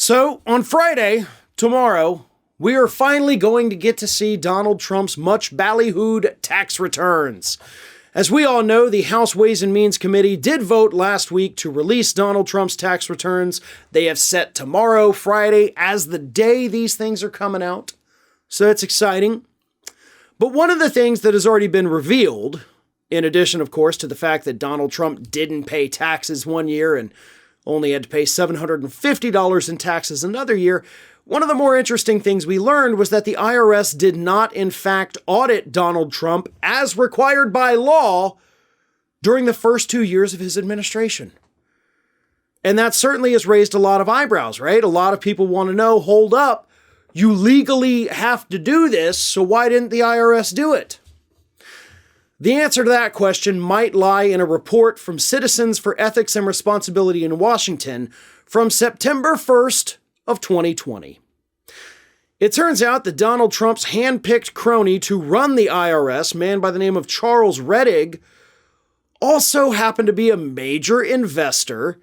So, on Friday, tomorrow, we are finally going to get to see Donald Trump's much ballyhooed tax returns. As we all know, the House Ways and Means Committee did vote last week to release Donald Trump's tax returns. They have set tomorrow, Friday, as the day these things are coming out. So it's exciting. But one of the things that has already been revealed, in addition, of course, to the fact that Donald Trump didn't pay taxes one year and only had to pay $750 in taxes another year, one of the more interesting things we learned was that the IRS did not, in fact, audit Donald Trump as required by law during the first 2 years of his administration. And that certainly has raised a lot of eyebrows, right? A lot of people want to know, hold up, you legally have to do this, so why didn't the IRS do it? The answer to that question might lie in a report from Citizens for Ethics and Responsibility in Washington from September 1st of 2020. It turns out that Donald Trump's hand-picked crony to run the IRS, a man by the name of Charles Rettig, also happened to be a major investor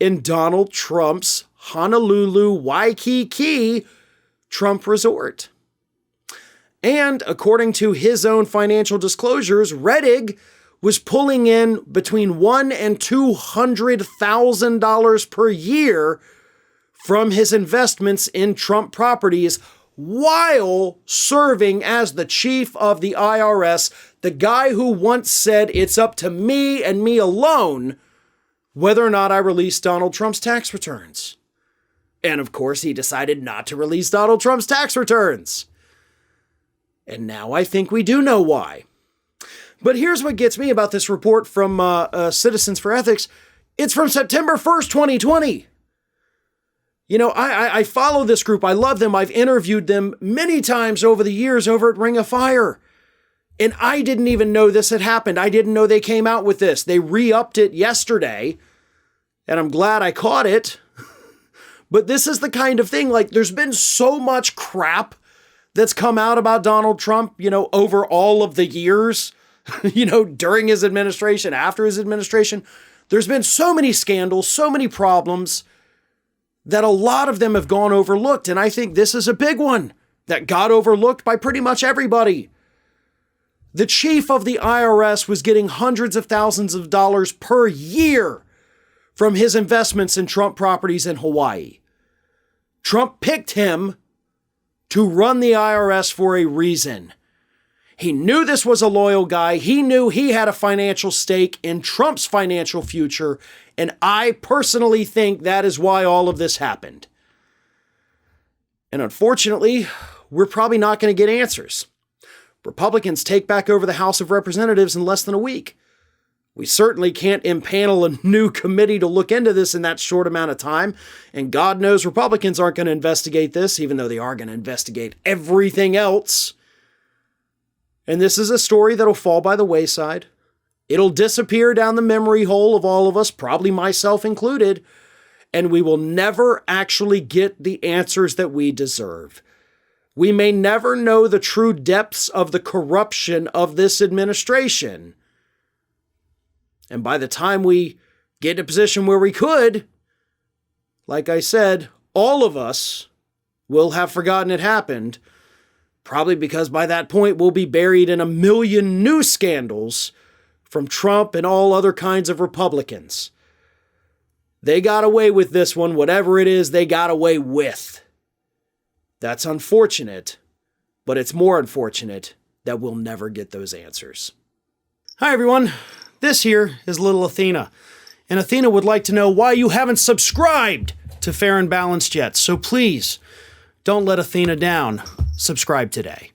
in Donald Trump's Honolulu Waikiki Trump Resort. And according to his own financial disclosures, Rettig was pulling in between $100,000 and $200,000 per year from his investments in Trump properties while serving as the chief of the IRS, the guy who once said, "It's up to me and me alone whether or not I release Donald Trump's tax returns." And of course, he decided not to release Donald Trump's tax returns. And now I think we do know why. But here's what gets me about this report from Citizens for Ethics. It's from September 1st, 2020. You know, I follow this group. I love them. I've interviewed them many times over the years over at Ring of Fire. And I didn't even know this had happened. I didn't know they came out with this. They re-upped it yesterday. And I'm glad I caught it. But this is the kind of thing, like, there's been so much crap that's come out about Donald Trump, over all of the years, during his administration, after his administration. There's been so many scandals, so many problems that a lot of them have gone overlooked. And I think this is a big one that got overlooked by pretty much everybody. The chief of the IRS was getting hundreds of thousands of dollars per year from his investments in Trump properties in Hawaii. Trump picked him to run the IRS for a reason. He knew this was a loyal guy. He knew he had a financial stake in Trump's financial future. And I personally think that is why all of this happened. And unfortunately, we're probably not going to get answers. Republicans take back over the House of Representatives in less than a week. We certainly can't impanel a new committee to look into this in that short amount of time. And God knows Republicans aren't going to investigate this, even though they are going to investigate everything else. And this is a story that'll fall by the wayside. It'll disappear down the memory hole of all of us, probably myself included. And we will never actually get the answers that we deserve. We may never know the true depths of the corruption of this administration. And by the time we get in a position where we could, like I said, all of us will have forgotten it happened, probably because by that point we'll be buried in a million new scandals from Trump and all other kinds of Republicans. They got away with this one, whatever it is they got away with. That's unfortunate, but it's more unfortunate that we'll never get those answers. Hi, everyone. This here is little Athena, and Athena would like to know why you haven't subscribed to Fair and Balanced yet. So please, don't let Athena down. Subscribe today.